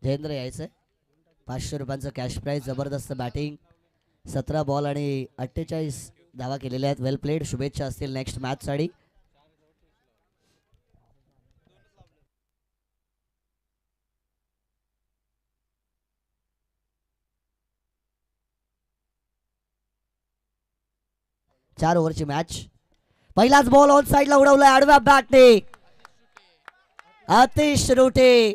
जयेंद्र यायचंय. 500 रुपयांचं cash price. जबरदस्त बॅटिंग. 17 बॉल आणि 48 धावा केलेल्या आहेत. वेल प्लेड. शुभेच्छा असतील नेक्स्ट मॅच साठी. चार ओव्हरची मॅच. पहिलाच बॉल ऑन साइडला उडवलाय आडव्या बॅटने. आतिश रुटे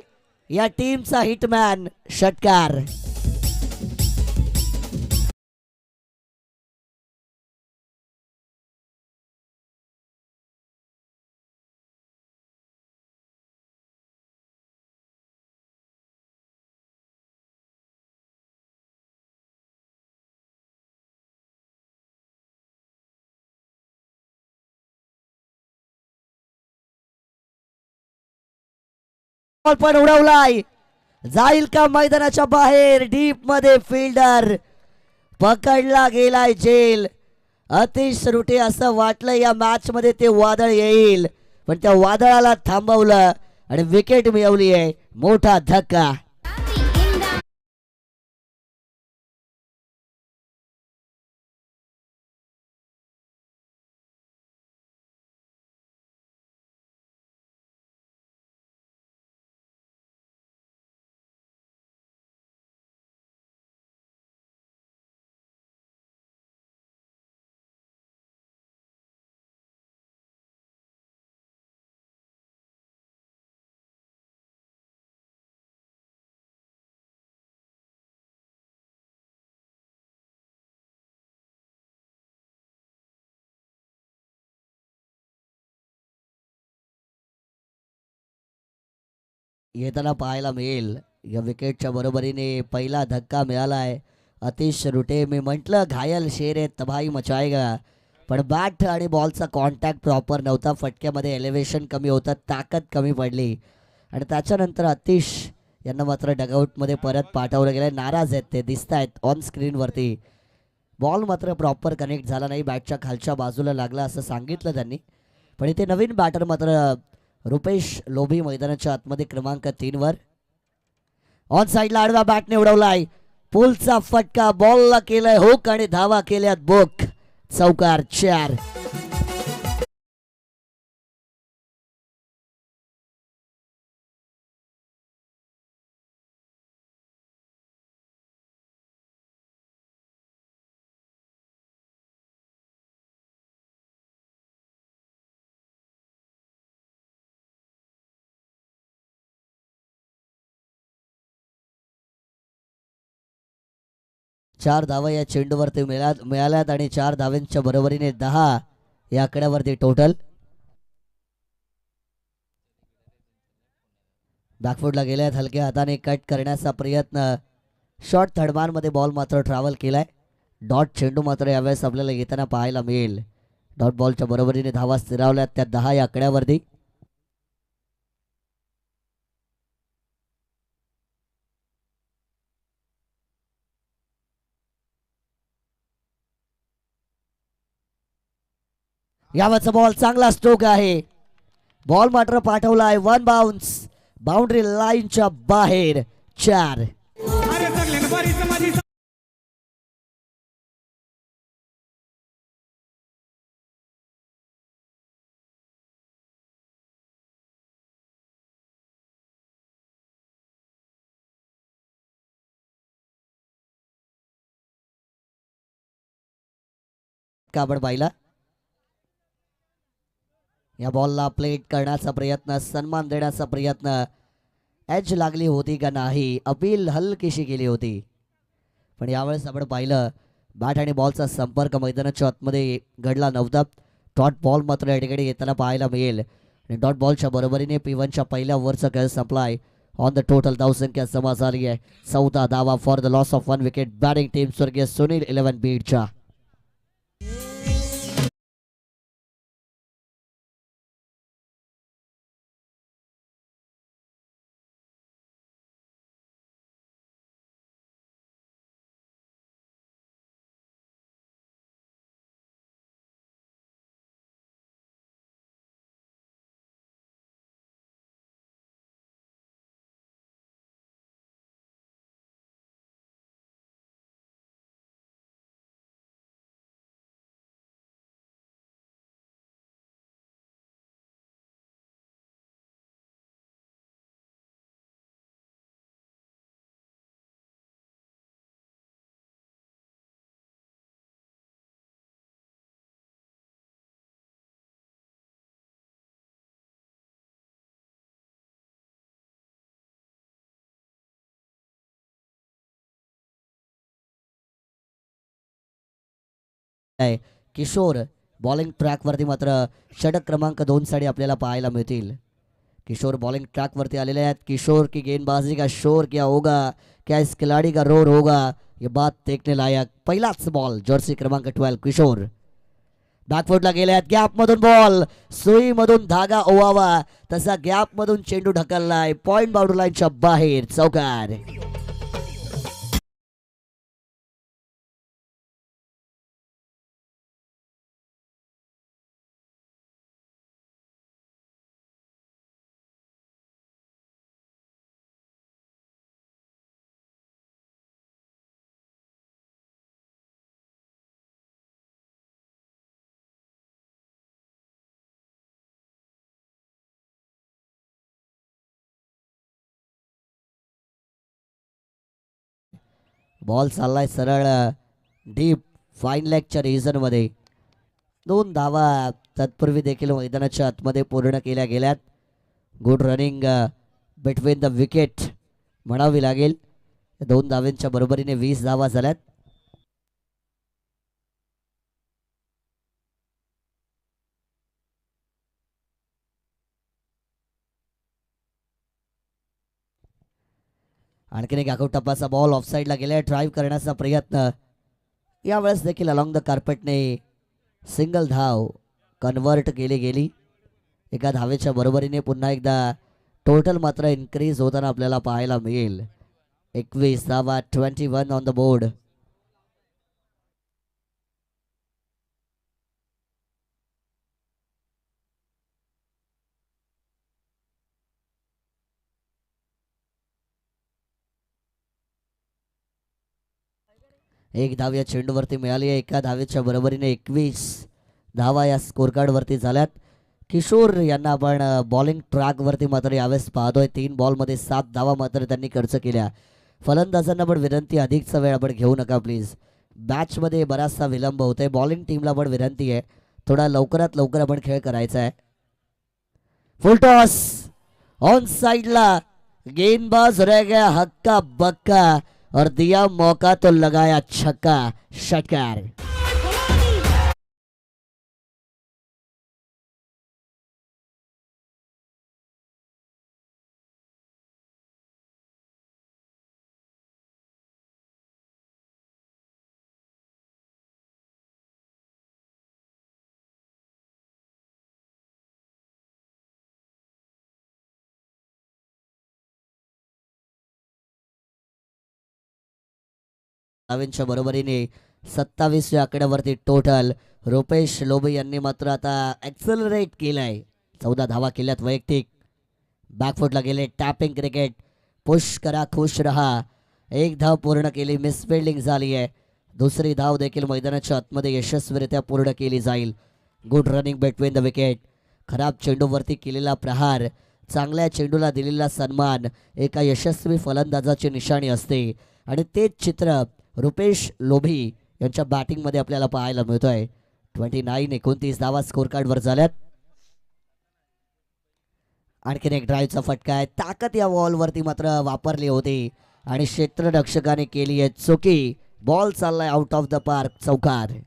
या टीमचा हिटमॅन. षटकार. बॉल पण उडवलाय. जाईल का मैदानाच्या बाहेर. डीप मध्ये फिल्डर पकडला गेलाय जेल. अतिश रुटे असं वाटलं या मॅच मध्ये ते वादळ येईल, पण त्या वादळाला थांबवलं आणि विकेट मिळवली आहे. मोठा धक्का. येताना पाहायला मिळेल. या विकेटच्या बरोबरीने पहिला धक्का मिळालाय. अतिश रुटे. मी म्हटलं घायल शेर आहे तबाही मचाएगा, पण बॅट आणि बॉलचा कॉन्टॅक्ट प्रॉपर नव्हता. फटक्यामध्ये एलिव्हेशन कमी होतं, ताकद कमी पडली आणि त्याच्यानंतर अतिश यांना मात्र डगआउटमध्ये परत पाठवलं गेलं. नाराज आहेत ते, दिसत आहेत ऑन स्क्रीनवरती. बॉल मात्र प्रॉपर कनेक्ट झाला नाही, बॅटच्या खालच्या बाजूला लागला असं सांगितलं त्यांनी. पण इथे नवीन बॅटर मात्र रुपेश लोभी मैदानाच्या आतमध्ये क्रमांक 3 वर. ऑन साइडला आडवा बॅटने उडवलाय. पुलचा फटका. बॉलला केलाय हुक आणि धावा केल्यात बुक. चौकार. 4. चार धावा या चेंडूवरती मिळाल्यात आणि 4 धाव्यांच्या बरोबरीने 10 या आकड्यावरती टोटल. बॅकफुटला गेल्यात. हलक्या हाताने कट करण्याचा प्रयत्न. शॉर्ट थर्डमॅनमध्ये बॉल मात्र ट्रॅव्हल केलाय. डॉट चेंडू मात्र यावेळेस आपल्याला येताना पाहायला मिळेल. डॉट बॉलच्या बरोबरीने धावा स्थिरावल्यात त्या 10 या आकड्यावरती. यावरचा बॉल चांगला स्ट्रोक आहे. बॉल मात्र पाठवलाय वन बाउन्स. बाउंड्री लाईनच्या बाहेर. 4. काबड पाहिला. या बॉलला प्लेट करण्याचा प्रयत्न, सन्मान देण्याचा प्रयत्न. एज लागली होती का नाही, अपील हलकीशी केली होती. पण यावेळेस आपण पाहिलं बॅट आणि बॉलचा संपर्क मैदानाच्या आतमध्ये घडला नव्हता. डॉट बॉल मात्र या ठिकाणी येताना पाहायला मिळेल आणि डॉट बॉलच्या बरोबरीने P1च्या पहिल्या ओव्हरचा खेळ संपलाय. ऑन द टोटल धावसंख्या जमा झाली आहे 14 धावा for the loss of 1 wicket. Batting team स्वर्गीय सुनील 11 बीडच्या. आहे. किशोर बॉलिंग ट्रॅकवरती मात्र षटक क्रमांक 2 साठी आपल्याला पाहायला मिळतील. किशोर बॉलिंग ट्रैक वरती आलेले आहेत. किशोर की गेंदबाजी का शोर क्या होगा, क्या इस खिलाड़ी का रोर होगा, ये बात देखने लायक. पहिलाच बॉल जर्सी क्रमांक 12 किशोर बॅकफुटला गेल्यात. गॅप मधून बॉल, सुई मधून धागा ओवावा तसा गॅप मधून चेंडू ढकललाय पॉइंट बाउंड्री लाईनच्या बाहेर. चौकार. बॉल चाललाय सरळ डीप फाईन लेगच्या रिजन मध्ये. 2 धावा तत्पूर्वी देखील मैदानाच्या आतमध्ये पूर्ण केल्या गेल्यात. Good running between the wicket म्हणावी लागेल. 2 धावांच्या बरोबरीने 20 धावा झाल्यात. आणखीन एक आखूट टप्पाचा बॉल ऑफसाईडला गेलाय. ड्राईव्ह करण्याचा प्रयत्न, यावेळेस देखील अलॉंग द कार्पेटने सिंगल धाव कन्वर्ट केली गेली. एका धावेच्या बरोबरीने पुन्हा एकदा टोटल मात्र इन्क्रीज होताना आपल्याला पाहायला मिळेल. 21 धावा, 21 ऑन द बोर्ड. एक धाव या चेंडूवरती मिळाली आहे. एका धावेच्या बरोबरीने 21 धावा या स्कोर कार्ड वरती झाल्यात. किशोर यांना आपण बॉलिंग ट्रॅक वरती मात्र यावेळेस पाहतोय. 3 बॉलमध्ये 7 धावा मात्र त्यांनी खर्च केल्या. फलंदाजांना पण विनंती, अधिकचा वेळ आपण घेऊ नका प्लीज. बॅच मध्ये बराचसा विलंब होतोय. बॉलिंग टीमला पण विनंती आहे, थोडा लवकरात लवकर आपण खेळ करायचा आहे. फुल टॉस ऑन साइडला, गेंदबाज रह गया हक्का बक्का और दिया मौका तो लगाया छक्का. षटकार. धावेंच्या बरोबरीने 27व्या आकड्यावरती टोटल. रुपेश लोबे यांनी मात्र आता ऍक्सेलरेट केलाय. 14 धावा केल्यात वैयक्तिक. बॅकफुटला गेले. टॅपिंग क्रिकेट, पुश करा खुश रहा. एक धाव पूर्ण केली, मिसफिल्डिंग झाली आहे. दुसरी धाव देखील मैदानाच्या आतमध्ये यशस्वीरित्या पूर्ण केली जाईल. Good running between the wicket. खराब चेंडूवरती केलेला प्रहार, चांगल्या चेंडूला दिलेला सन्मान एका यशस्वी फलंदाजाची निशाणी असते. आणि तेच चित्र रुपेश लोभी यांच्या बॅटिंगमध्ये आपल्याला पाहायला मिळतोय. 29 धावा स्कोर कार्डवर झाल्यात. आणखीन एक ड्राईव्हचा फटका आहे. ताकद या बॉलवरती मात्र वापरली होती आणि क्षेत्ररक्षकाने केली आहे चुकी. बॉल चाललाय आउट ऑफ द पार्क. चौकार.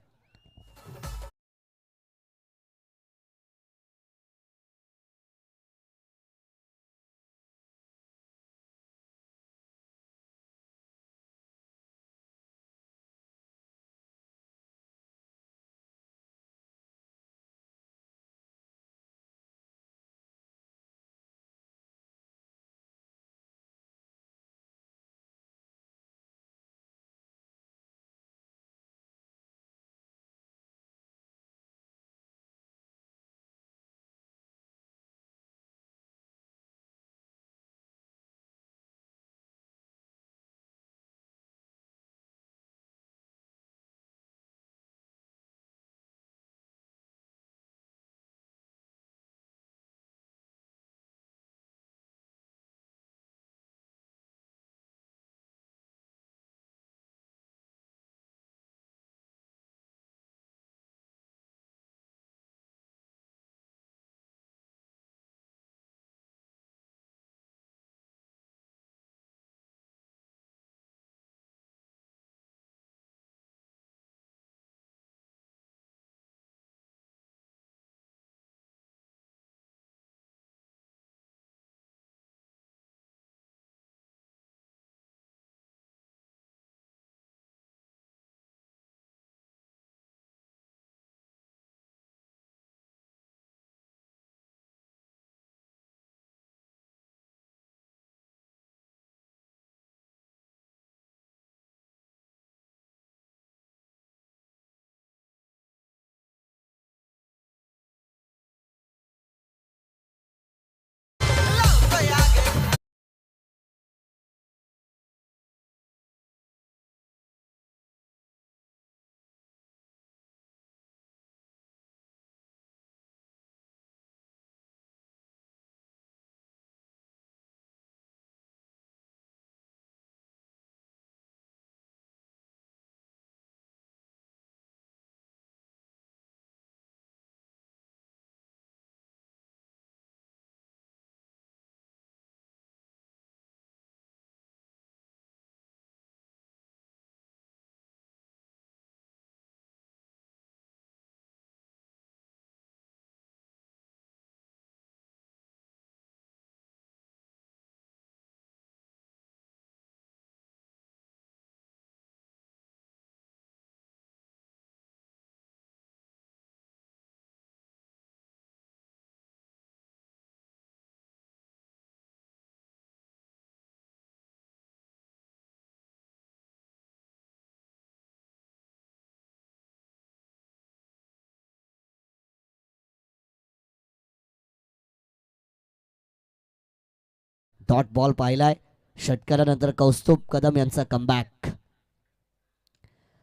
डॉट बॉल पाहिलाय. षटकारानंतर कौस्तुभ कदम यांचा कमबॅक.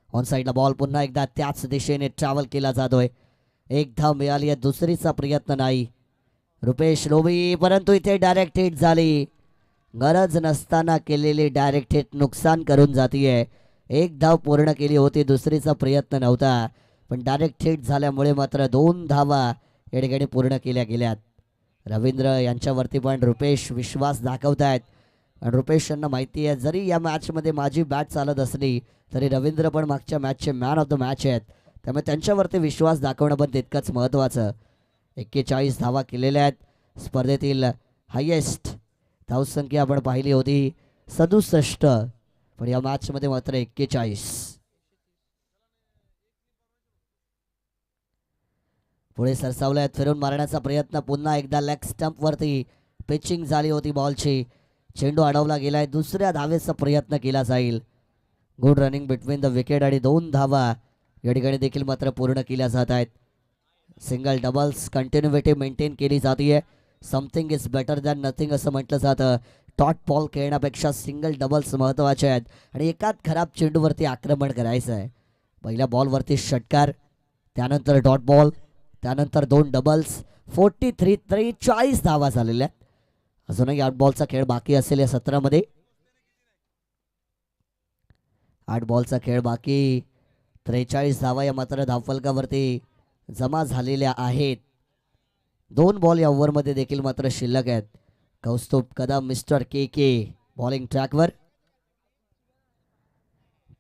ऑन साईडला बॉल पुन्हा एकदा त्याच दिशेने ट्रॅव्हल केला जातोय. एक धाव मिळाली आहे, दुसरीचा प्रयत्न नाही. रुपेश लोभी, परंतु इथे डायरेक्ट हिट झाली. गरज नसताना केलेली डायरेक्ट हिट नुकसान करून जातीये. एक धाव पूर्ण केली होती, दुसरीचा प्रयत्न नव्हता, पण डायरेक्ट हिट झाल्यामुळे मात्र 2 धावा या ठिकाणी पूर्ण केल्या गेल्यात. रवींद्र यांच्यावरती पण रुपेश विश्वास दाखवतायत. आणि रुपेश यांना माहिती आहे, जरी या मॅचमध्ये माझी बॅट चालत असली तरी रवींद्र पण मागच्या मॅचचे मॅन ऑफ द मॅच आहेत, त्यामुळे त्यांच्यावरती विश्वास दाखवणं पण तितकंच महत्त्वाचं. 41 धावा केलेल्या आहेत. स्पर्धेतील हायेस्ट धावसंख्या आपण पाहिली होती 67, पण या मॅचमध्ये मात्र 41. पुढे सरसावल्यात, फिरून मारण्याचा प्रयत्न. पुन्हा एकदा लेग स्टंपवरती पिचिंग झाली होती बॉलची. चेंडू अडवला गेलाय. दुसऱ्या धावेचा प्रयत्न केला जाईल. Good running between the wicket आणि 2 धावा या ठिकाणी देखील मात्र पूर्ण केल्या जात आहेत. सिंगल डबल्स कंटिन्युटी मेंटेन केली जाते. Something is better than nothing असं म्हटलं जातं. डॉट बॉल खेळण्यापेक्षा सिंगल डबल्स महत्त्वाचे आहेत आणि एकाच खराब चेंडूवरती आक्रमण करायचं आहे. पहिल्या बॉलवरती षटकार, त्यानंतर डॉट बॉल, त्यानंतर 2 डबल्स. 43 धावा झालेल्या आहेत. अजूनही 8 बॉलचा खेळ बाकी असेल या सत्रामध्ये. 8 बॉलचा खेळ बाकी. 43 धावा या मात्र धावफलकावरती जमा झालेल्या आहेत. 2 बॉल या ओव्हरमध्ये देखील मात्र शिल्लक आहेत. कौस्तुभ कदम मिस्टर के के बॉलिंग ट्रॅकवर.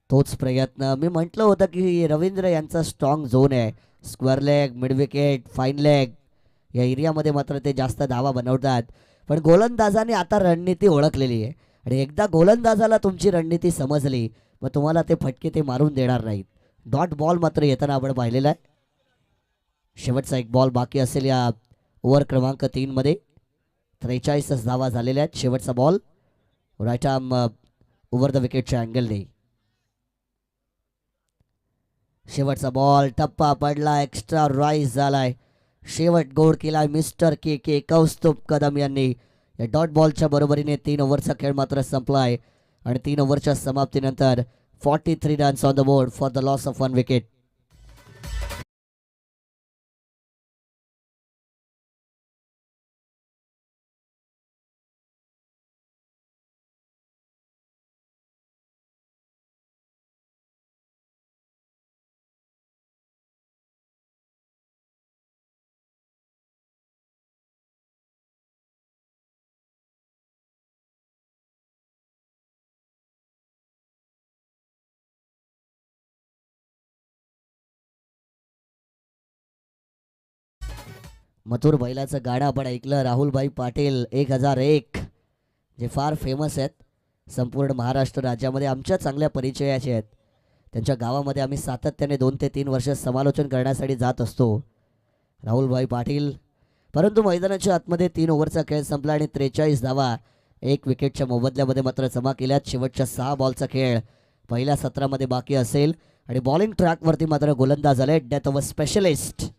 तोच प्रयत्न. मी म्हटलं होतं की रवींद्र यांचा स्ट्रॉंग झोन आहे. Square leg, mid wicket, fine leg या एरियामध्ये मात्र ते जास्त धावा बनवतात. पण गोलंदाजाने आता रणनीती ओळखलेली आहे आणि एकदा गोलंदाजाला तुमची रणनीती समजली मग तुम्हाला ते फटके ते मारून देणार नाहीत. डॉट बॉल मात्र येताना आपण पाहिलेला आहे. शेवटचा एक बॉल बाकी असेल या ओव्हर क्रमांक 3 मध्ये. 43 धावा झालेल्या आहेत. शेवटचा ball right arm over the विकेटच्या अँगलने. शेवटचा बॉल टप्पा पडला, एक्स्ट्रा राईज झालाय. शेवट गोड केलाय मिस्टर के के कौस्तुभ कदम यांनी. या डॉट बॉलच्या बरोबरीने 3 ओव्हरचा खेळ मात्र संपलाय आणि 3 ओव्हरच्या समाप्तीनंतर 43 runs on the board for the loss of 1 wicket. मथुर बैलाचं गाणं आपण ऐकलं. राहुलभाई पाटील 1001 जे फार फेमस आहेत संपूर्ण महाराष्ट्र राज्यामध्ये, आमच्या चांगल्या परिचयाचे आहेत. त्यांच्या गावामध्ये आम्ही सातत्याने 2 ते 3 वर्ष समालोचन करण्यासाठी जात असतो. राहुलभाई पाटील. परंतु मैदानाच्या आतमध्ये 3 ओव्हरचा खेळ संपला आणि 43 धावा 1 विकेटच्या मोबदल्यामध्ये मात्र जमा केल्यात. शेवटच्या 6 बॉलचा खेळ पहिल्या सत्रामध्ये बाकी असेल आणि बॉलिंग ट्रॅकवरती मात्र गोलंदाज आले. Death over specialist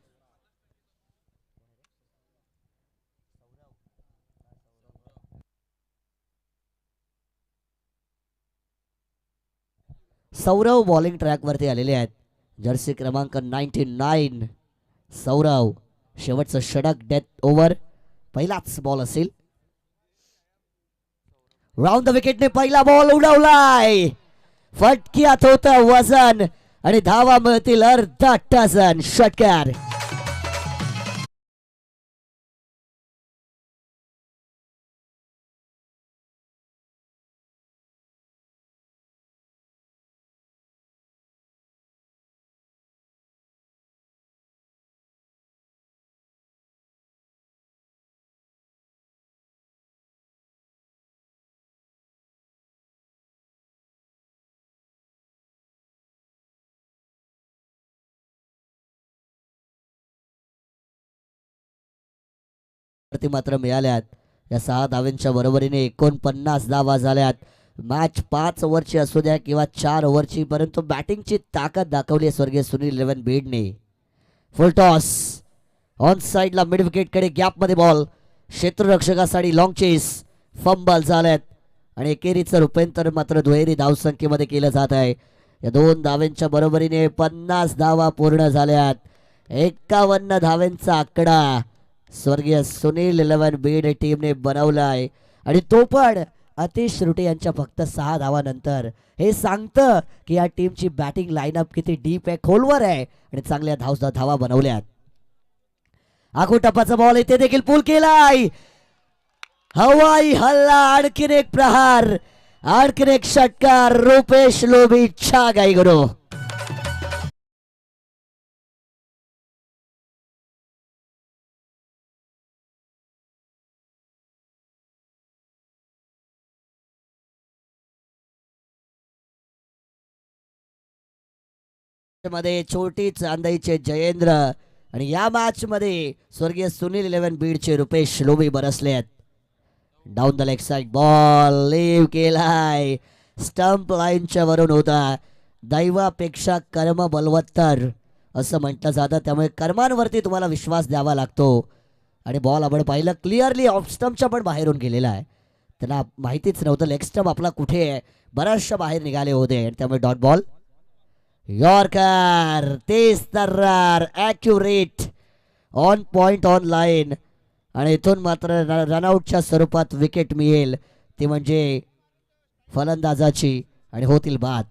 Saurav bowling ट्रॅकवरती आलेले आहेत. जर्सी क्रमांक 99 सौरव. शेवटचं षटक डेथ ओव्हर पहिलाच बॉल असेल. राऊंड द विकेटने पहिला बॉल उडवलाय. फटक्यात होतं वजन आणि धावा मिळतील अर्धा डझन. षटकार. मात्र मिळाल्यात. या 6 धावांच्या बरोबरीने 49 धावा झाल्यात. मॅच 5 ओव्हरची असू द्या किंवा 4 ओव्हरची, परंतु बॅटिंगची ताकद दाखवली स्वर्गीय सुनील 11 बीडने. फुल टॉस ऑन साइडला मिड विकेटकडे गॅपमध्ये बॉल. क्षेत्ररक्षकासाठी लॉंग चेस. फंबल झालेत आणि एकेरीचं रूपांतर मात्र दुहेरी धावसंख्येमध्ये केलं जात आहे. या दोन धावांच्या बरोबरीने 50 धावा पूर्ण झाल्यात. 51 धावांचा आकडा स्वर्गीय सुनील 11 बीड टीमने बनवलाय आणि तो पण अतिश रुटे यांच्या फक्त 6 धावानंतर. हे सांगतं की या टीमची बॅटिंग लाईनअप किती डीप आहे, खोलवर आहे आणि चांगल्या धावा बनवल्यात. आखू टप्पाचा बॉल इथे देखील पूल केलाय. हवाई हल्ला, आणखीन एक प्रहार, आणखीन एक षटकार. रुपेश लोभी छा गाई गुरु. मध्ये छोटी चांदईचे जयेंद्र आणि या मॅच मध्ये स्वर्गीय सुनील 11 बीडचे रुपेश लोभी बरसले आहेत. Down the leg side ball leave केलाय. स्टंप लाईनच्या वरून होता. दैवापेक्षा कर्म बलवत्तर असं म्हटलं जातं, त्यामुळे कर्मांवरती तुम्हाला विश्वास द्यावा लागतो. आणि बॉल आपण पाहिलं क्लिअरली ऑफ स्टंपच्या पण बाहेरून गेलेला आहे. त्यांना माहितीच नव्हतं लेग स्टंप आपला कुठे आहे, बऱ्याचशा बाहेर निघाले होते आणि त्यामुळे डॉट बॉल. यॉर्कर तेज तर्रार accurate on point on line आणि इथून मात्र रनआउटच्या स्वरूपात विकेट मिळेल ती म्हणजे फलंदाजाची आणि होतील बाद.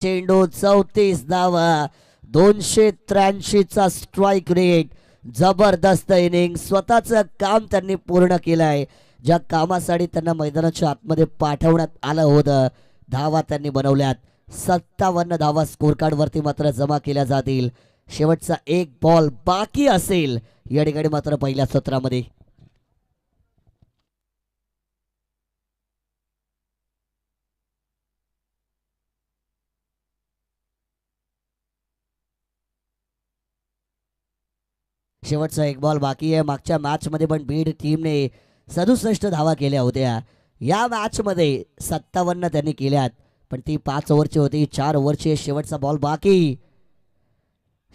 चेंडू 34 धावा, 283 चा स्ट्राइक रेट. जबरदस्त इनिंग, स्वतःचं काम त्यांनी पूर्ण केलंय. ज्या कामासाठी त्यांना मैदानाच्या आतमध्ये पाठवण्यात आलं होतं, धावा त्यांनी बनवल्यात. 57 धावा स्कोर कार्ड वरती मात्र जमा केल्या जातील. शेवटचा एक बॉल बाकी असेल या ठिकाणी मात्र पहिल्या सत्रामध्ये. शेवटचा एक बॉल बाकी आहे. मागच्या मॅच मध्ये पण बीड टीमने 67 धावा केल्या होत्या. या मॅच मध्ये 57 त्यांनी केल्यात, पण ती 5 ओव्हरची होती. 4 ओव्हरची शेवटचा बॉल बाकी.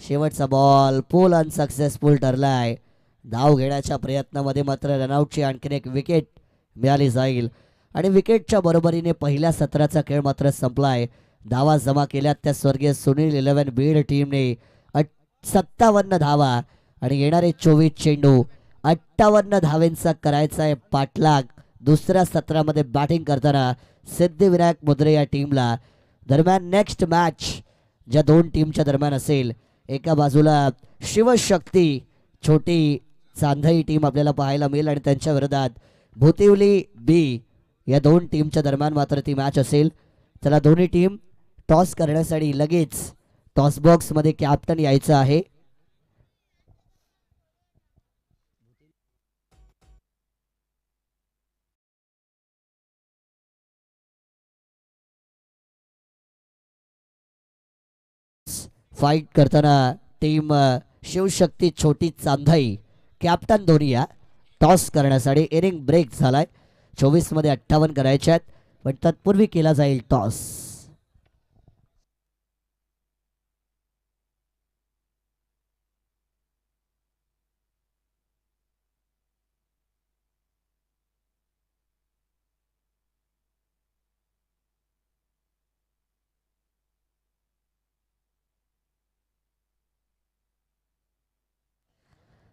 शेवटचा बॉल पूल अनसक्सेसफुल ठरलाय. धाव घेण्याच्या प्रयत्नामध्ये मात्र रनआउटची आणखीन एक विकेट मिळाली जाईल आणि विकेटच्या बरोबरीने पहिल्या सत्राचा खेळ मात्र संपलाय. धावा जमा केल्यात त्या स्वर्गीय सुनील 11 बीड टीमने 57 धावा आणि येणारे 24 चेंडू. 58 धावेंचा करायचा आहे पाठलाग दुसऱ्या सत्रामध्ये बॅटिंग करताना सिद्धिविनायक मुद्रे या टीमला. दरम्यान नेक्स्ट मॅच ज्या दोन टीमच्या दरम्यान असेल, एका बाजूला शिवशक्ती छोटी चांदई टीम आपल्याला पाहायला मिळेल आणि त्यांच्या विरोधात भुतिवली बी या दोन टीमच्या दरम्यान मात्र ती मॅच असेल. त्याला दोन्ही टीम टॉस करण्यासाठी लगेच टॉस बॉक्समध्ये कॅप्टन यायचं आहे. फाईट करताना टीम शिवशक्ती छोटी चांदाई कॅप्टन दोन्ही या टॉस करण्यासाठी. इनिंग ब्रेक झालाय. 24 मध्ये 58 करायचे आहेत, पण तत्पूर्वी केला जाईल टॉस.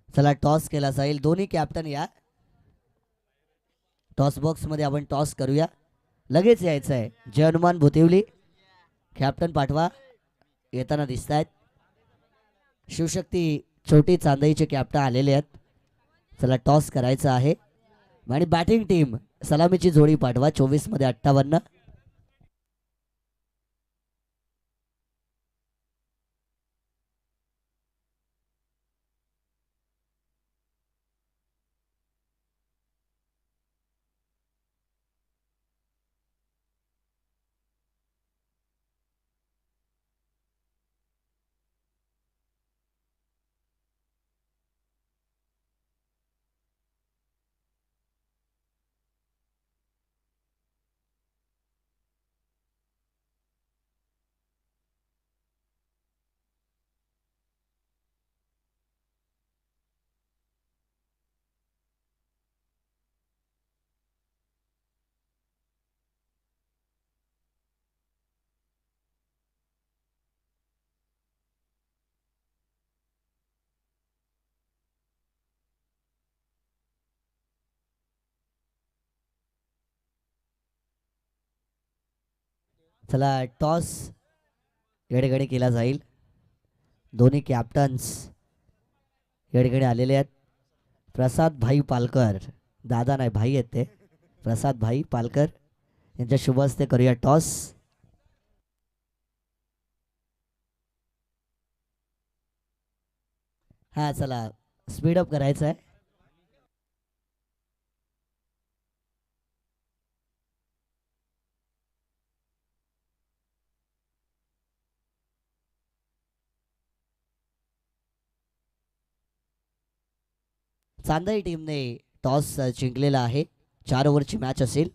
चला टॉस केला जाईल. दोन्ही कॅप्टन या टॉस बॉक्स मध्ये. आपण टॉस करूया. लगेच यायचं आहे. जय हनुमान भुतिवली कॅप्टन पाठवा. येताना दिसत आहेत. शिवशक्ती छोटी चांदईचे कॅप्टन आलेले आहेत. चला टॉस करायचा आहे आणि बॅटिंग टीम सलामीची जोडी पाठवा. 24 मध्ये 58. चला टॉस या ठिकाणी केला जाईल. दोन्ही कॅप्टन्स या ठिकाणी आलेले आहेत. प्रसाद भाई पालकर, दादा नाही भाई आहेत ते, प्रसाद भाई पालकर यांच्या शुभ हस्ते करूया टॉस. हा चला स्पीड अप करायचं आहे. चांदई टीमने टॉस जिंकलेला आहे. 4 ओव्हरची मॅच असेल.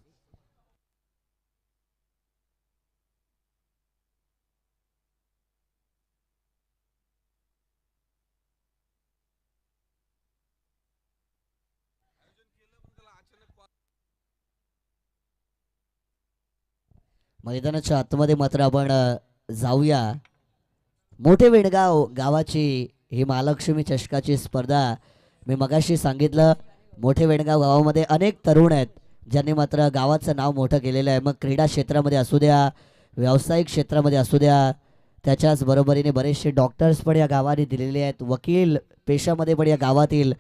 मैदानाच्या आतमध्ये मात्र आपण जाऊया. मोठे वेणगाव गावाची ही महालक्ष्मी चषकाची स्पर्धा. मी मगाशी सांगितलं मोठे वेणगाव गावामध्ये अनेक तरुण आहेत ज्यांनी मात्र गावाचं नाव मोठं केलेलं आहे. मग क्रीडा क्षेत्रामध्ये असू द्या, व्यावसायिक क्षेत्रामध्ये असू द्या, त्याच्याच बरोबरीने बरेचसे डॉक्टर्स पण या गावाने दिलेले आहेत. वकील पेशामध्ये पण या गावातील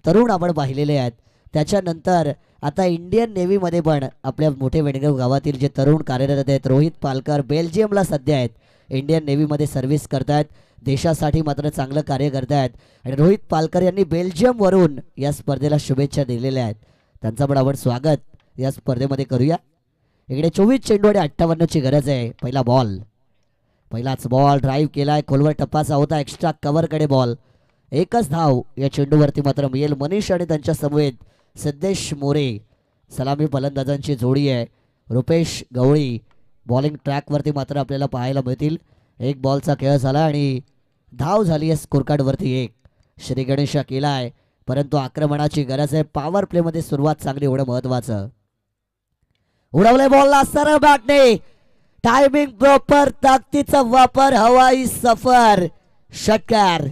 तरुण आपण पाहिलेले आहेत. त्याच्यानंतर आता इंडियन नेव्हीमध्ये पण आपल्या मोठे वेणगाव गावातील जे तरुण कार्यरत आहेत. रोहित पालकर बेल्जियमला सध्या आहेत, इंडियन नेव्हीमध्ये सर्व्हिस करतायत, देशासाठी मात्र चांगलं कार्य करतायत. आणि रोहित पालकर यांनी बेल्जियमवरून या स्पर्धेला शुभेच्छा दिलेल्या आहेत. त्यांचं पण आपण स्वागत या स्पर्धेमध्ये करूया. इकडे 24 चेंडू आणि 58ची गरज आहे. पहिला बॉल, पहिलाच बॉल ड्राईव्ह केलाय, खोलवर टप्पाचा होता, एक्स्ट्रा कव्हरकडे बॉल. एकच धाव या चेंडूवरती मात्र मिळेल. मनीष आणि त्यांच्या समवेत सिद्धेश मोरे सलामी फलंदाजांची जोडी आहे. रुपेश गवळी बॉलिंग ट्रॅकवरती मात्र आपल्याला पाहायला मिळतील. एक बॉलचा खेळ झाला आणि धाव झाली आहे स्कोरकार्डवरती 1. श्री गणेशा केलाय, परंतु आक्रमणाची गरज आहे. पॉवर प्लेमध्ये सुरुवात चांगली होणं महत्वाचं. उडवलंय बॉलला सरळ बॅटने, टायमिंग प्रॉपर, ताकदीचा वापर, हवाई सफर, षटकार.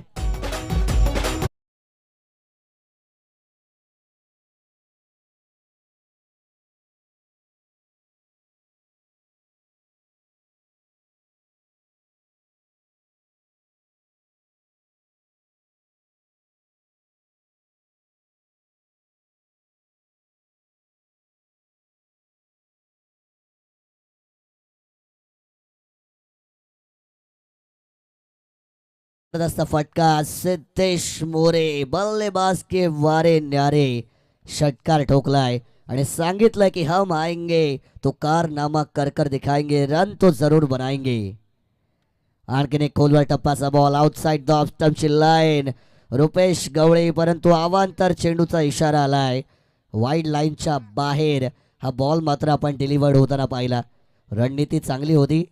फटका, सिद्धेश मोरे बल्लेबाज के वारे न्यारे, षटकार ठोकलाय आणि सांगितलंय की हम आएंगे तो कारनामा कर कर दिखाएंगे, रन तो जरूर बनाएंगे. आणखीन एक खोलवर टप्पाचा बॉल, आउटसाइड द ऑफ स्टंपची लाईन, रुपेश गवळे, परंतु अवांतर चेंडूचा इशारा आलाय. वाईड लाईनच्या बाहेर हा बॉल मात्र आपण डिलिव्हर्ड होताना पाहिला. रणनीती चांगली होती,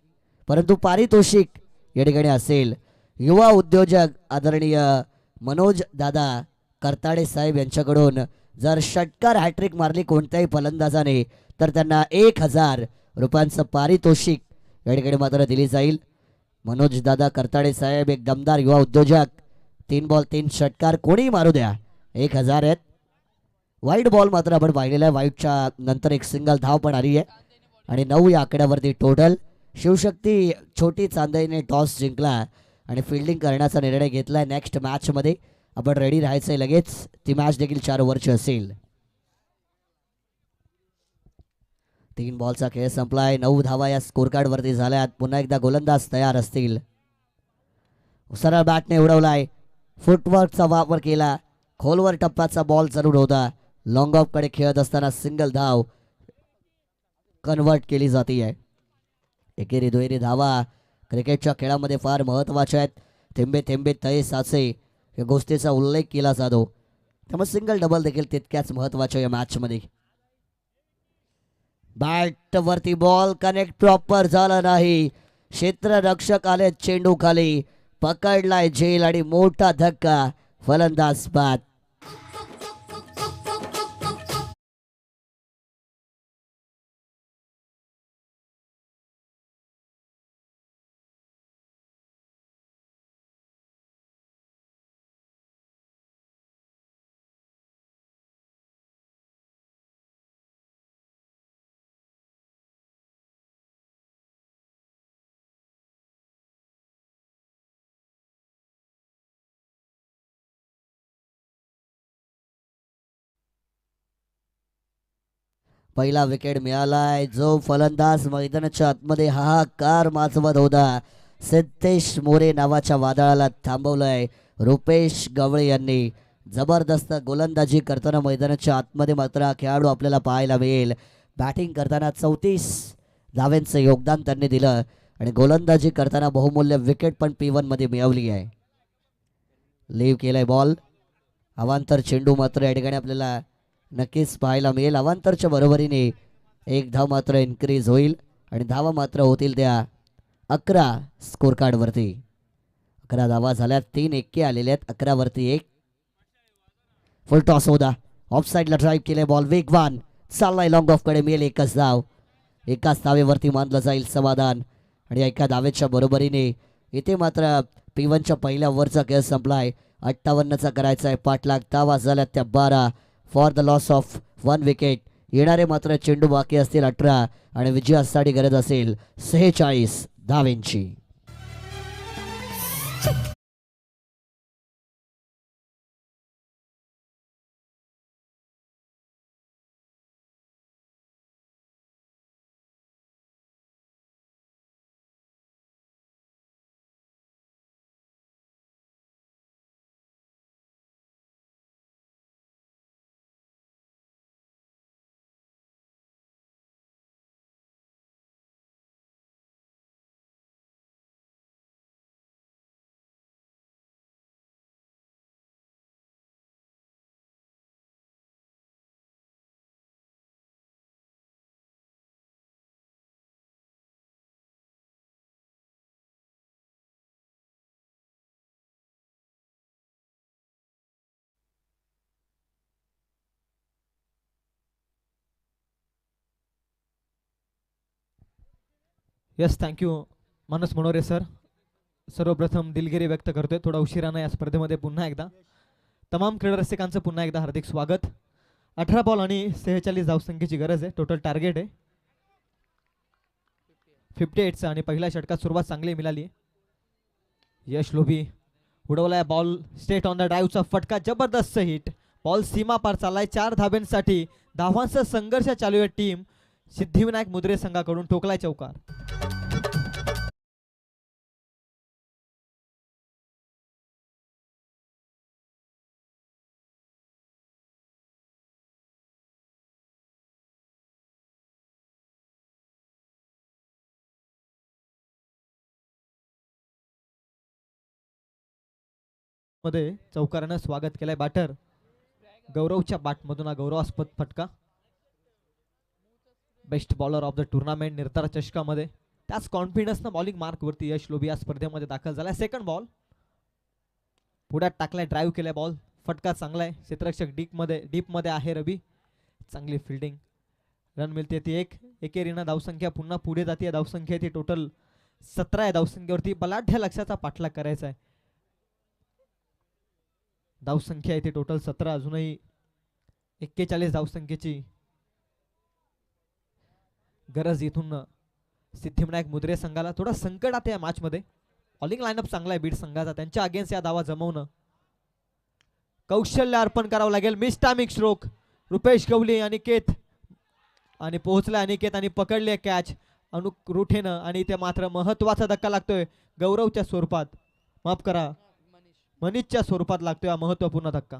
परंतु पारितोषिक या ठिकाणी असेल. युवा उद्योजक आदरणीय मनोज दादा करताडे साहेब यांच्याकडून जर षटकार हॅट्रिक मारली कोणत्याही फलंदाजाने तर त्यांना 1000 रुपयांचं पारितोषिक या ठिकाणी मात्र दिली जाईल. मनोज दादा करताडे साहेब एक दमदार युवा उद्योजक. 3 बॉल 3 षटकार, कोणी मारू द्या, 1000 आहेत. वाईट बॉल मात्र आपण पाहिलेला आहे. वाईटच्या नंतर एक सिंगल धाव पण आली आहे आणि 9 या आकड्यावरती टोटल. शिवशक्ती छोटी चांदईने टॉस जिंकला आणि फिल्डिंग करण्याचा निर्णय घेतलाय. नेक्स्ट मॅचमध्ये आपण रेडी राहायचंय लगेच. ती मॅच देखील 4 ओव्हरची असेल. 3 बॉलचा खेळ संपलाय. 9 धावा या स्कोर कार्ड वरती झाल्यात. पुन्हा एकदा गोलंदाज तयार असतील. सरळ बॅटने उडवलाय, फुटवर्कचा वापर केला, खोलवर टप्प्याचा बॉल जरूर होता. लॉंग ऑफ कडे खेळत असताना सिंगल धाव कन्वर्ट केली जाते. एकेरी दुहेरी धावा क्रिकेटच्या खेळामध्ये फार महत्त्वाच्या आहेत. थेंबे थेंबे तळे साचे या गोष्टीचा उल्लेख केला जातो, त्यामुळे सिंगल डबल देखील तितक्याच महत्त्वाच्या या मॅचमध्ये. बॅट वरती बॉल कनेक्ट प्रॉपर झाला नाही. क्षेत्ररक्षक आले चेंडू खाली, पकडलाय झेल आणि मोठा धक्का, फलंदाज बाद. पहिला विकेट मिळालाय. जो फलंदाज मैदानाच्या आतमध्ये हाहाकार माजवत होता, सिद्धेश मोरे नावाच्या वादळाला थांबवलंय रुपेश गवळे यांनी. जबरदस्त गोलंदाजी करताना मैदानाच्या आतमध्ये मात्र खेळाडू आपल्याला पाहायला मिळेल. बॅटिंग करताना 34 धाव्यांचं योगदान त्यांनी दिलं आणि गोलंदाजी करताना बहुमूल्य विकेट पण P1 मध्ये मिळवली आहे. लीव केलाय बॉल. अवांतर चेंडू मात्र या ठिकाणी आपल्याला नक्कीच पाहायला मिळेल. अवांतरच्या बरोबरीने एक धाव मात्र इन्क्रीज होईल आणि धावा मात्र होतील त्या 11 स्कोर कार्डवरती. 11 धावा झाल्यात. 3 एक्के आलेले आहेत. 11 वरती 1. फुल टॉस होता. ऑफ साईडला ड्राईव्ह केले. बॉल वेगवान चाललाय. लॉंग ऑफ कडे मिळेल एकच धाव. एकाच धावेवरती मानलं जाईल समाधान आणि एका धावेच्या बरोबरीने इथे मात्र P1च्या पहिल्या ओव्हरचा खेळ संपलाय. 58चा करायचा आहे पाठलाग. धावा झाल्यात त्या 12 for the loss of 1 wicket. येणारे मात्र चेंडू बाकी असतील 18 आणि विजयासाठी गरज असेल 46 धावेंची. यस, थँक्यू मानस मनोरे सर. सर्वप्रथम दिलगिरी व्यक्त करतोय थोडा उशिरानं या स्पर्धेमध्ये. पुन्हा एकदा तमाम क्रीडा रसिकांचं पुन्हा एकदा हार्दिक स्वागत. 18 बॉल आणि 46 धावसंख्येची गरज आहे. टोटल टार्गेट आहे 58चं आणि पहिल्या षटकात सुरुवात चांगली मिळाली. यश लोभी उडवलाय बॉल स्ट्रेट ऑन द ड्राईव्हचा फटका. जबरदस्त हिट. बॉल सीमा पार चाललाय. 4 धाब्यांसाठी धावांचा संघर्ष चालू आहे. टीम सिद्धिविनायक मुद्रे संघाकडून ठोकलाय चौकार. मध्ये चौकारानं स्वागत केलंय बॅटर गौरवच्या बॅटमधून हा गौरवास्पद फटका. Best bowler of the tournament निर्धार चषकामध्ये त्याच कॉन्फिडन्सनं बॉलिंग मार्कवरती यश लोभी या स्पर्धेमध्ये दाखल झालाय. सेकंड बॉल पुढ्यात टाकलाय. ड्राईव्ह केलाय बॉल. फटका चांगलाय. क्षेत्ररक्षक डीपमध्ये आहे रवी. चांगली फिल्डिंग. रन मिळते ती 1. एकेरीनं धावसंख्या पुन्हा पुढे जाते. धावसंख्या ती टोटल 17 आहे. धावसंख्येवरती बलाढ्य लक्षाचा पाठलाग करायचा आहे. धावसंख्या इथे टोटल 17. अजूनही 41 धावसंख्येची गरज इथून सिद्धिविनायक मुद्रे संघाला. थोडा संकटात या मॅच मध्ये. बॉलिंग लाईनअप चांगला आहे बीड संघाचा. त्यांच्या अगेन्स्ट या धावा जमवणं कौशल्य अर्पण करावं लागेल. Miss timing stroke. Rupesh Gawali Aniket आणि पोहोचला अनिकेत आणि पकडले कॅच अनुरूठेनं आणि इथे मात्र महत्वाचा धक्का लागतोय गौरवच्या स्वरूपात. माफ करा, मनीषच्या स्वरूपात लागतोय हा महत्वपूर्ण धक्का.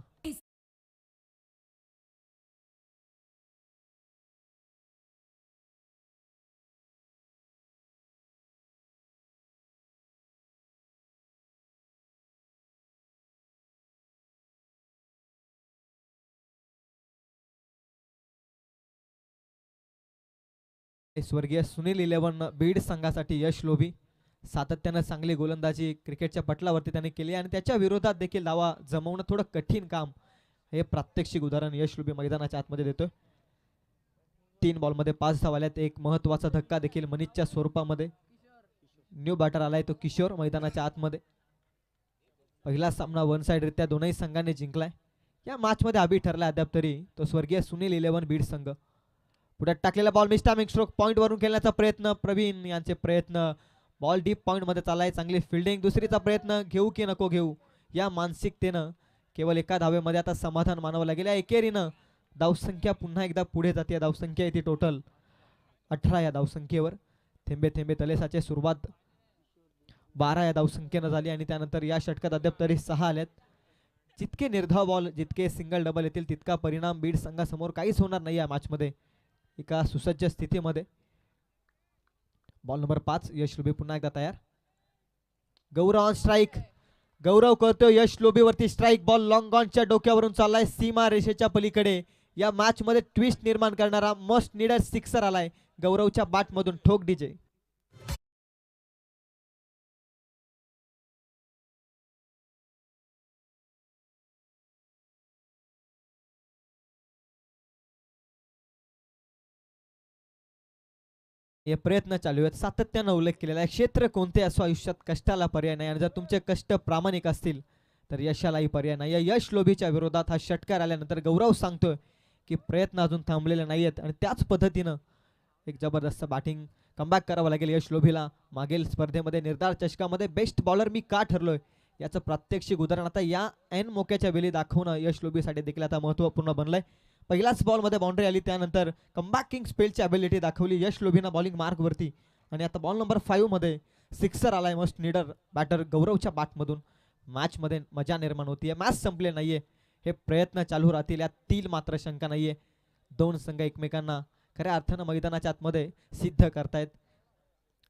स्वर्गीय सुनील 11 बीड संघासाठी यश लोभी. सातत्यानं चांगली गोलंदाजी क्रिकेटच्या पटलावरती त्याने केली आणि त्याच्या विरोधात देखील धावा जमवणं थोडं कठीण काम. हे प्रात्यक्षिक उदाहरण यश लोभी मैदानाच्या आतमध्ये देतोय. 3 बॉलमध्ये 5 धावा आल्यात. एक महत्वाचा धक्का देखील मनीषच्या स्वरूपामध्ये. न्यू बॅटर आलाय तो किशोर मैदानाच्या आतमध्ये. पहिला सामना वन साइड रित्या दोनही संघांनी जिंकलाय. या मॅच मध्ये अभि ठरला अद्याप तरी तो स्वर्गीय सुनील 11 बीड संघ. पुढे टाकलेला ball miss timing stroke. Point वरून खेळण्याचा प्रयत्न प्रवीण यांचे प्रयत्न. बॉल डीप पॉइंट मध्ये चाललाय. चांगली फिल्डिंग. दुसरीचा प्रयत्न घेऊ की नको घेऊ या मानसिकतेनं केवळ एका धावेमध्ये आता समाधान मानावं लागेल. या एकेरीनं धावसंख्या पुन्हा एकदा पुढे जाते. धावसंख्या येते टोटल 18 या धावसंख्येवर. थेंबे थेंबे तलेसाचे सुरुवात 12 या धावसंख्येनं झाली आणि त्यानंतर या षटकात अद्याप तरी 6 आल्यात. जितके निर्धाव बॉल, जितके सिंगल डबल येतील तितका परिणाम बीड संघासमोर काहीच होणार नाही या मॅचमध्ये. एका सुसज्ज स्थितीमध्ये बॉल नंबर 5 यश लोभी पुन्हा एकदा तयार. गौरव ऑन स्ट्राईक. गौरव करतोय यश लोभीवरती स्ट्राईक. बॉल लॉंग ऑनच्या डोक्यावरून चाललाय सीमा रेषेच्या पलीकडे. या मॅच मध्ये ट्विस्ट निर्माण करणारा मस्ट नीडेड सिक्सर आलाय गौरवच्या बॅट मधून. ठोक डीजे. हे प्रयत्न चालू आहेत, सातत्यानं उल्लेख केलेला आहे. क्षेत्र कोणते असो आयुष्यात कष्टाला पर्याय नाही आणि जर तुमचे कष्ट प्रामाणिक असतील तर यशालाही पर्याय नाही. या यश लोभीच्या विरोधात हा षटकार आल्यानंतर गौरव सांगतोय की प्रयत्न अजून थांबलेले नाहीयेत आणि त्याच पद्धतीनं एक जबरदस्त बॅटिंग कमबॅक करावं लागेल यश लोभीला. मागील स्पर्धेमध्ये निर्धार चषकामध्ये बेस्ट बॉलर मी का ठरलोय याचं प्रात्यक्षिक उदाहरण आता या ऐन मोक्याच्या वेळी दाखवणं यश लोभीसाठी देखील आता महत्त्वपूर्ण बनलंय. पहिल्याच बॉलमध्ये बाउंड्री आली, त्यानंतर कमबॅकिंग स्पेलची ॲबिलिटी दाखवली यश लोभीनं बॉलिंग मार्कवरती आणि आता बॉल नंबर 5 मध्ये सिक्सर आलाय मस्ट नीडर बॅटर गौरवच्या बॅटमधून. मॅचमध्ये मजा निर्माण होतीये. मॅच संपले नाहीये, हे प्रयत्न चालू राहतील यात तील मात्र शंका नाहीये. दोन संघ एकमेकांना खऱ्या अर्थानं मैदानाच्या आतमध्ये सिद्ध करतायत.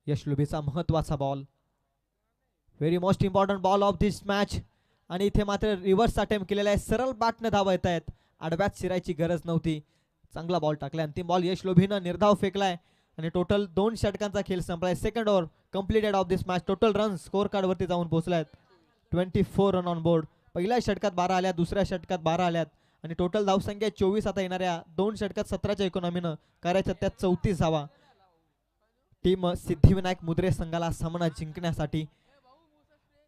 यश लोभीचा महत्वाचा ball, very most important ball of this match आणि इथे मात्र रिव्हर्स अटेम्प्ट केलेला आहे. सरळ बॅटनं धावा येत आहेत, आडव्यात शिरायची गरज नव्हती. चांगला बॉल टाकलाय. अंतिम बॉल यश लोभीनं निर्धाव फेकलाय आणि टोटल 2 षटकांचा खेळ संपलाय. Second over completed of this match. Total run score card वरती जाऊन पोहोचलायत 24 रन ऑन बोर्ड. पहिल्या षटकात 12 आल्यात, दुसऱ्या षटकात 12 आल्यात आणि टोटल धावसंख्या 24. आता येणाऱ्या 2 षटकात 17च्या इकॉनॉमीनं करायच्या त्यात 34 धावा. टीम सिद्धिविनायक मुद्रे संघाला सामना जिंकण्यासाठी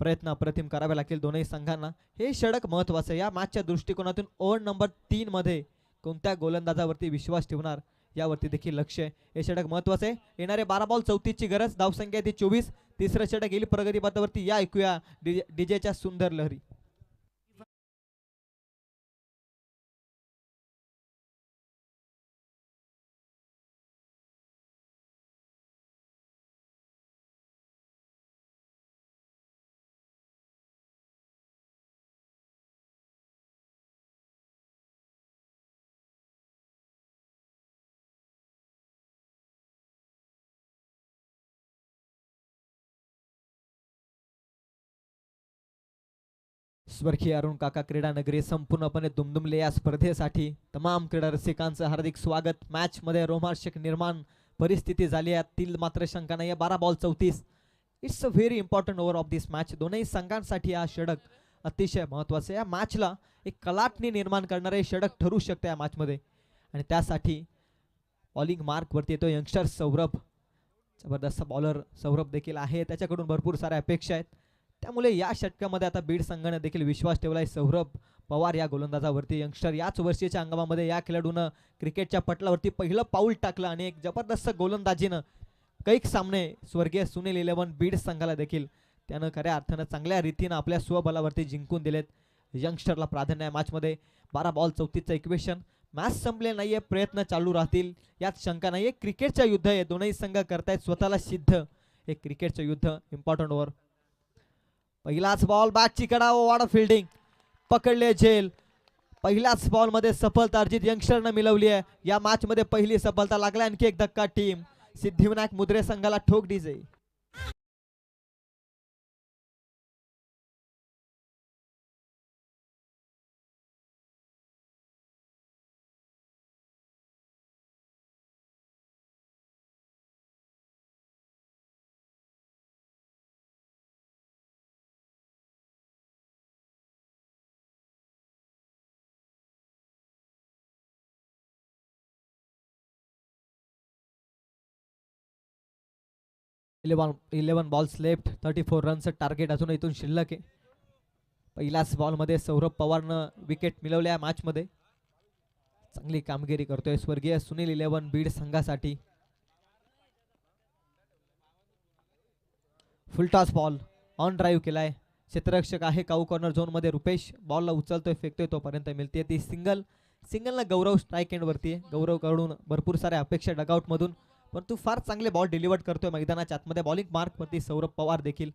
प्रयत्न अप्रतिम करावे लागतील दोनही संघांना. हे षटक महत्वाचं आहे या मॅचच्या दृष्टिकोनातून. ओव्हर नंबर 3 मध्ये कोणत्या गोलंदाजावरती विश्वास ठेवणार यावरती देखील लक्ष आहे. हे षटक महत्वाचं आहे. येणारे 12 बॉल 34 ची गरज, धावसंख्या ती 24. तिसरं षटक येईल प्रगतीपथावरती. या ऐकूया डीजेच्या सुंदर लहरी. 'स्वर्गीय अरुण काका क्रीडा नगरी संपूर्णपणे दुमदुमले या स्पर्धेसाठी तमाम क्रीडा रसिकांचं हार्दिक स्वागत. मॅच मध्ये रोमांचक निर्माण परिस्थिती झाली आहे, तील मात्र शंका नाही. 12 ball 34. It's a very important over of this match. दोनही संघांसाठी हा षटक अतिशय महत्वाचं आहे. या मॅचला एक कलाटणी निर्माण करणारे षटक ठरू शकते या मॅचमध्ये आणि त्यासाठी बॉलिंग मार्क वरती येतो यंगस्टर सौरभ. जबरदस्त बॉलर सौरभ देखील आहे, त्याच्याकडून भरपूर साऱ्या अपेक्षा आहेत. त्यामुळे या षटकामध्ये आता बीड संघाने देखील विश्वास ठेवलाय सौरभ पवार या गोलंदाजावरती. यंगस्टर याच वर्षीच्या अंगामध्ये या खेळाडूनं क्रिकेटच्या पटलावरती पहिलं पाऊल टाकलं आणि एक जबरदस्त गोलंदाजीनं कैक सामने स्वर्गीय सुनील 11 बीड संघाला देखील त्यानं खऱ्या अर्थानं चांगल्या रीतीनं आपल्या स्वबलावरती जिंकून दिलेत. यंगस्टरला प्राधान्य आहे मॅचमध्ये. 12 बॉल 34चं इक्वेशन. मॅच संपले नाहीये, प्रयत्न चालू राहतील यात शंका नाहीये. क्रिकेटचं युद्ध आहे, दोनही संघ करतायत स्वतःला सिद्ध. हे क्रिकेटचं युद्ध. Important over. पहिलाच बॉल बॅटची कडा, वाडा फिल्डिंग, पकडले झेल. पहिल्याच बॉल मध्ये सफलता अर्जित यंगस्टरनं मिळवली आहे. या मॅच मध्ये पहिली सफलता लागला. आणखी एक धक्का टीम सिद्धिविनायक मुद्रे संघाला. ठोक डीजे. इलेवन बॉल्स लेफ्ट, 34 रनचं टार्गेट अजून इथून शिल्लक आहे. पहिल्याच बॉल मध्ये सौरभ पवारनं विकेट मिळवल्या मॅच मध्ये. चांगली कामगिरी करतोय स्वर्गीय सुनील 11 बीड संघासाठी. फुलटॉस बॉल ऑन ड्राईव्ह केलाय. क्षेत्ररक्षक आहे काऊ कॉर्नर झोन मध्ये रुपेश. बॉलला उचलतोय, फेकतोय, तोपर्यंत मिळते ती सिंगल. सिंगलला गौरव स्ट्राईक एंड वरती आहे. गौरवकडून भरपूर साऱ्या अपेक्षा डगआउट मधून, परंतु फार चांगले बॉल डिलिव्हर करतोय मैदानाच्या आतमध्ये. बॉलिंग मार्क वरती सौरभ पवार देखील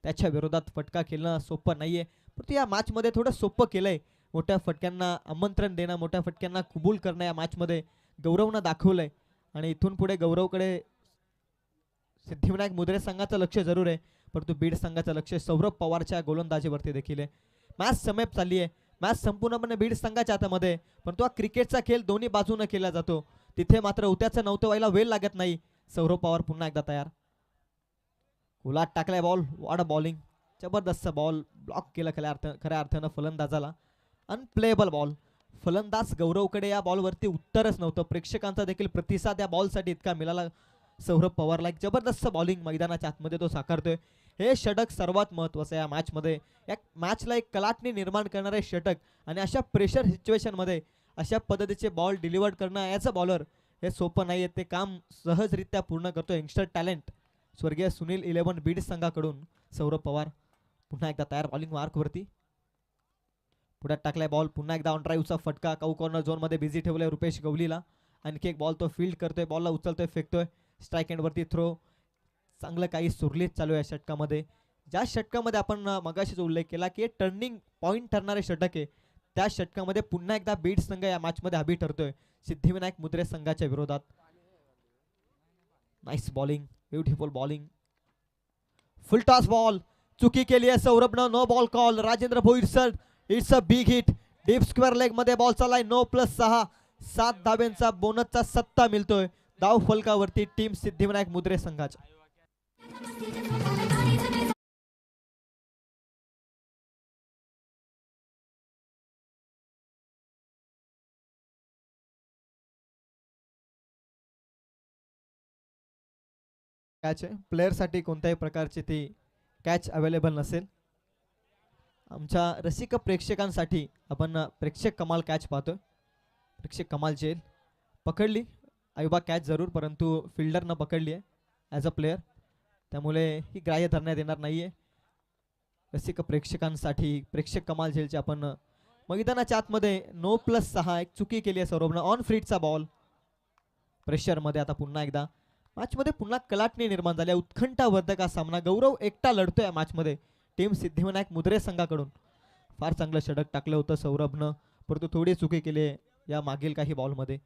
त्याच्या विरोधात फटका खेळणं सोपं नाहीये, परंतु या मॅच मध्ये थोडं सोपं केलंय. मोठ्या फटक्यांना आमंत्रण देणं, मोठ्या फटक्यांना कबूल करणं या मॅच मध्ये गौरवनं दाखवलंय. आणि इथून पुढे गौरवकडे सिद्धिविनायक मुद्रे संघाचं लक्ष जरूर आहे, परंतु बीड संघाचं लक्ष सौरभ पवारच्या गोलंदाजीवरती देखील आहे. मॅच समेप चालली आहे, मॅच संपूर्णपणे बीड संघाच्या हातामध्ये, परंतु हा क्रिकेटचा खेळ दोन्ही बाजूने केला जातो. तिथे मात्र उत्याचं नव्हतं व्हायला वेळ लागत नाही. सौरभ पवार पुन्हा एकदा तयार, उलाट टाकलाय बॉल. वॉट अ बॉलिंग, जबरदस्त बॉल ब्लॉक केलं खऱ्या अर्थानं फलंदाजाला. Unplayable ball. फलंदाज गौरवकडे या बॉलवरती उत्तरच नव्हतं. प्रेक्षकांचा देखील प्रतिसाद या बॉलसाठी इतका मिळाला सौरभ पवारला. एक जबरदस्त बॉलिंग मैदानाच्या आतमध्ये तो साकारतोय. हे षटक सर्वात महत्त्वाचं या मॅचमध्ये. या मॅचला एक कलाटणी निर्माण करणारे षटक, आणि अशा प्रेशर सिच्युएशनमध्ये अशा पद्धतीचे बॉल डिलिव्हर करणं ॲज अ बॉलर हे सोपं नाही आहे. ते काम सहजरित्या पूर्ण करतो यंगस्टर टॅलेंट स्वर्गीय सुनील 11 बीड संघाकडून सौरभ पवार. पुन्हा एकदा तयार बॉलिंग मार्कवरती, पुढे टाकलाय बॉल. पुन्हा एकदा ऑन ड्राईव्हचा फटका. काऊ कॉर्नर झोनमध्ये बिझी ठेवलाय रुपेश गवलीला. आणखी एक बॉल तो फील्ड करतोय, बॉलला उचलतोय, फेकतोय. Strike एंडवरती throw. चांगलं काही सुरलीत चालू आहे षटकामध्ये. ज्या षटकामध्ये आपण मगाशीच उल्लेख केला की टर्निंग पॉईंट ठरणारे षटक आहे, त्या षटकामध्ये पुन्हा एकदा बीड संघ या मॅचमध्ये हवी ठरतोय सिद्धिविनायक मुद्रे संघाच्या विरोधात. Nice bowling, beautiful bowling. Full toss ball चुकी केली आहे सौरभनं. No ball call. Rajendra Bhoir sir, it's a big hit. Deep square leg मध्ये बॉल चाललाय. 9+6 7 धाब्यांचा बोनसचा सत्ता मिळतोय धाव फलकावरती टीम सिद्धिविनायक मुद्रे संघाच्या. कॅच आहे प्लेअरसाठी कोणत्याही प्रकारची ती कॅच अवेलेबल नसेल. आमच्या रसिक प्रेक्षकांसाठी आपण प्रेक्षक कमाल कॅच पाहतोय. प्रेक्षक कमाल जेल पकडली आयुबा कॅच जरूर, परंतु फिल्डरनं पकडली आहे ॲज अ प्लेअर, त्यामुळे ही ग्राह्य धरण्यात येणार नाहीये. रसिक प्रेक्षकांसाठी प्रेक्षक कमाल झेलचे आपण मैदानाच्या आतमध्ये. 9+6 एक चुकी केली आहे सौरभनं. On फ्रीटचा ball प्रेशरमध्ये. आता पुन्हा एकदा मॅचमध्ये पुन्हा कलाटणी निर्माण झाली. उत्कंठावर्धक हा सामना. गौरव एकटा लढतोय या मॅचमध्ये टीम सिद्धिविनायक मुद्रे संघाकडून. फार चांगलं षटक टाकलं होतं सौरभनं, परंतु थोडी चुकी केली या मागील काही बॉलमध्ये.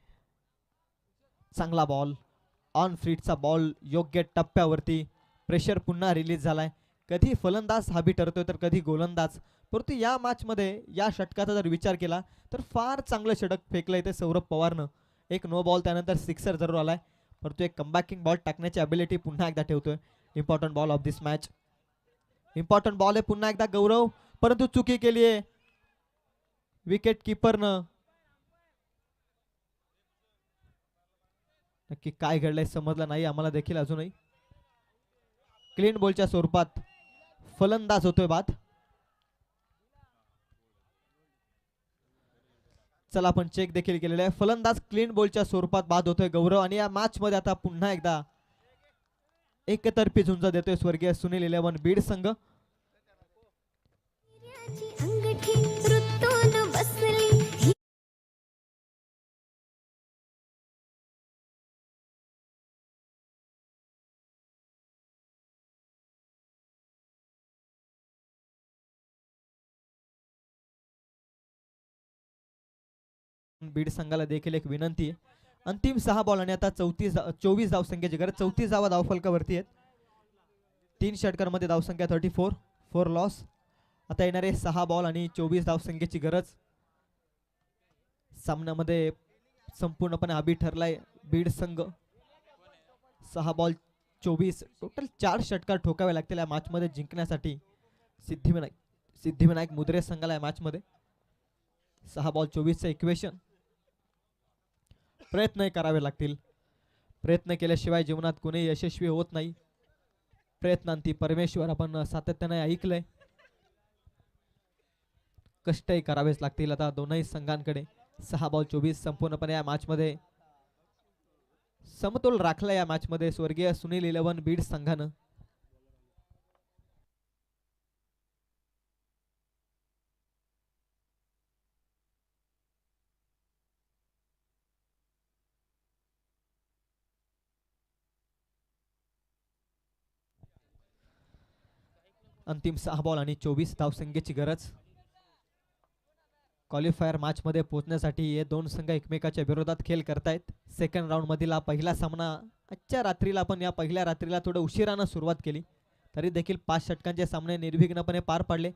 चांगला बॉल, ऑन फ्रीटचा बॉल योग्य टप्प्यावरती. प्रेशर पुन्हा रिलीज झालाय. कधी फलंदाज हवी ठरतोय तर कधी गोलंदाज, परंतु या मॅचमध्ये या षटकाचा जर विचार केला तर फार चांगलं षटक फेकलंय ते सौरभ पवारनं. एक नो बॉल त्यानंतर सिक्सर जरूर आलाय, परंतु एक कमबॅकिंग बॉल टाकण्याची ॲबिलिटी पुन्हा एकदा ठेवतोय. Important ball of this match. Important ball आहे पुन्हा एकदा गौरव, परंतु चुकी केली आहे विकेट किपरनं. नक्की काय घडलंय समजलं नाही आम्हाला देखील अजूनही. क्लीन बॉलच्या स्वरूपात फलंदाज होतोय बाद. चला आपण चेक देखील केलेला आहे. फलंदाज क्लीन बॉलच्या स्वरूपात बाद होतोय गौरव. आणि या मॅच मध्ये आता पुन्हा एकदा एकतर्फी झुंज देतोय स्वर्गीय सुनील 11 बीड संघ. बीड संघाला देखील एक विनंती आहे. अंतिम 6 बॉल आणि आता 24 धावसंख्येची गरज. 34 धावा धावफलकावरती आहेत. 3 षटकांमध्ये धावसंख्या 34, 4 लॉस. आता येणारे 6 बॉल आणि 24 धावसंख्येची गरज. सामन्यामध्ये संपूर्णपणे हबी ठरलाय बीड संघ. 6 बॉल 24, टोटल 4 षटकार ठोकावे लागतील या मॅच मध्ये जिंकण्यासाठी सिद्धिविनायक मुद्रे संघाला या मॅच मध्ये. 6 बॉल 24चं इक्वेशन. प्रयत्न करावे लागतील. प्रयत्न केल्याशिवाय जीवनात कोणी यशस्वी होत नाही. प्रयत्नांती परमेश्वर आपण सातत्याने ऐकलंय. कष्टही करावेच लागतील आता दोनही संघांकडे. 6 बॉल 24 संपूर्णपणे या मॅच मध्ये समतोल राखला या मॅच मध्ये स्वर्गीय सुनील 11 बीड संघानं. अंतिम 6 बॉल आणि 24 धावसंख्येची गरज. क्वालिफायर मॅच मध्ये पोहोचण्यासाठी हे दोन संघ एकमेकाच्या विरोधात खेळ करतायत. सेकंड राऊंड मधील हा पहिला सामना आजच्या रात्रीला, पण या पहिल्या रात्रीला थोडं उशिरानं सुरुवात केली तरी देखील 5 षटकांचे सामने निर्विघ्नपणे पार पडले.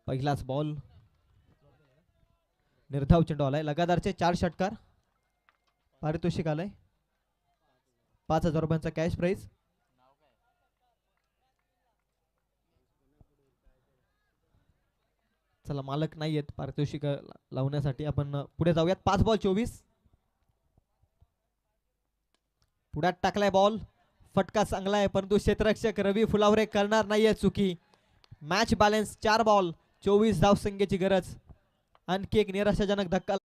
पहिलाच बॉल, निर्धाव चेंडू आलाय. लगातारचे 4 षटकार. पारितोषिक आलंय 5,000 रुपयांचा कॅश प्राइज. चला, मालक नाही आहेत पारितोषिक लावण्यासाठी, आपण पुढे जाऊयात. 5 बॉल 24. पुढ्यात टाकलाय बॉल, फटका चांगला आहे परंतु क्षेत्ररक्षक रवी फुलावरे करणार नाहीये चुकी. मॅच बॅलन्स 4 बॉल 24 धावसंख्येची गरज. आणखी एक निराशाजनक धक्का.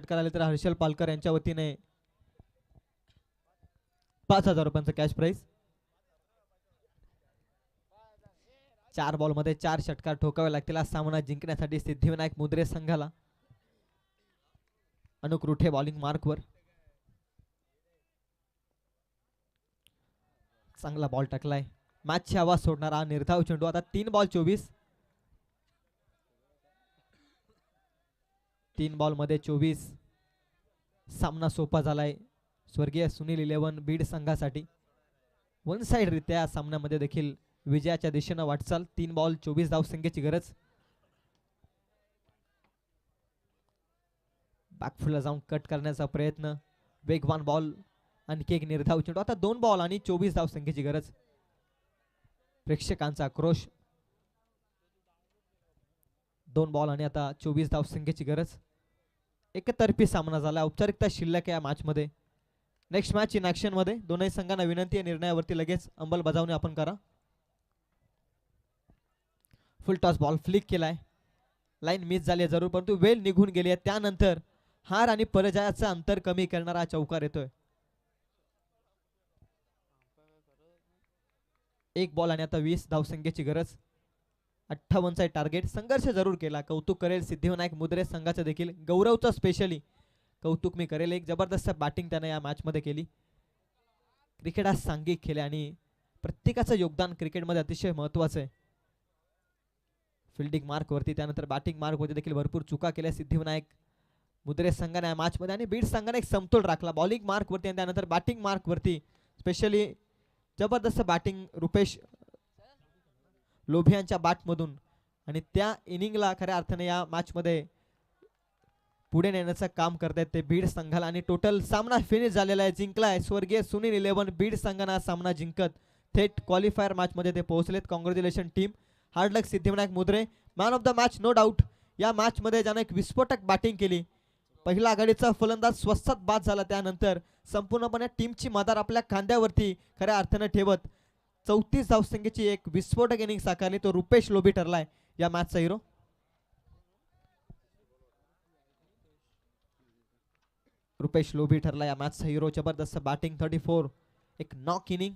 आले तर हर्षल पालकर यांच्या वतीने 5,000 रुपयांचा कॅश प्राइज. 4 बॉल मध्ये 4 षटकार ठोकावे लागतील हा सामना जिंकण्यासाठी सिद्धिविनायक मुद्रे संघाला. अनुक रुठे बॉलिंग मार्कवर. चांगला बॉल टाकलाय, मॅचची हवा सोडणारा निर्धाव चेंडू. आता 3 बॉल 24. 3 बॉल मध्ये 24. सामना सोपा झालाय स्वर्गीय सुनील 11 बीड संघासाठी. वन साइड रित्या या सामन्यामध्ये देखील विजयाच्या दिशेनं वाटचाल. 3 बॉल 24 धावसंख्येची गरज. बॅकफुलला जाऊन कट करण्याचा प्रयत्न, वेगवान बॉल, आणखी एक निर्धाव चेंडू. आता 2 बॉल आणि 24 धावसंख्येची गरज. प्रेक्षकांचा आक्रोश. 2 बॉल आणि आता 24 धावसंख्येची गरज. एकतर्फी सामना झाला, औपचारिकता शिल्लक या मॅच मध्ये. नेक्स्ट मॅच इन ऍक्शन मध्ये दोनही संघांना विनंती आहे निर्णयावरती लगेच अंमलबजावणी आपण करा. फुल टॉस बॉल फ्लिक केलाय, लाईन मिस झाली जरूर परंतु वेळ निघून गेली आहे. त्यानंतर हार आणि पराजयाचं अंतर कमी करणारा चौकार येतोय. 1 बॉल आणि आता 20 धावसंख्येची गरज. 58चा टार्गेट. संघर्ष जरूर केला, कौतुक करेल सिद्धिविनायक मुद्रे संघाचं देखील. गौरवचं स्पेशली कौतुक मी करेल. एक जबरदस्त बॅटिंग त्याने या मॅच मध्ये केली. क्रिकेट हा सांघिक खेळ आणि प्रत्येकाचं योगदान क्रिकेटमध्ये अतिशय महत्वाचं आहे. फिल्डिंग मार्क वरती, त्यानंतर बॅटिंग मार्क वरती देखील भरपूर चुका केल्या सिद्धिविनायक मुद्रे संघाने या मॅच मध्ये, आणि बीड संघाने एक समतोल राखला. बॉलिंग मार्क वरती आणि त्यानंतर बॅटिंग मार्क वरती स्पेशली जबरदस्त बॅटिंग रुपेश लोभियांच्या बॅटमधून, आणि त्या इनिंगला खऱ्या अर्थाने या मॅच मध्ये पुढे नेण्याचं काम करतायत ते बीड संघाला. आणि टोटल सामना फिनिश झालेला आहे, जिंकलाय स्वर्गीय सुनील 11 बीड संघाने सामना जिंकत थेट क्वालिफायर मॅच मध्ये ते पोहोचलेत. Congratulation team. Hard luck Siddhivinayak Mudre. Man of the match no doubt. या मॅच मध्ये ज्याने एक विस्फोटक बॅटिंग केली, पहिला आघाडीचा फलंदाज स्वस्तात बाद झाला, त्यानंतर संपूर्णपणे टीमची मदार आपल्या खांद्यावरती खऱ्या अर्थाने ठेवत 34 धावसंख्येची एक विस्फोटक इनिंग साकारली. तो रुपेश लोभी ठरलाय या मॅचचा हिरो. रुपेश लोभी ठरला या मॅचचा हिरो. जबरदस्त बॅटिंग, 34, एक नॉक इनिंग.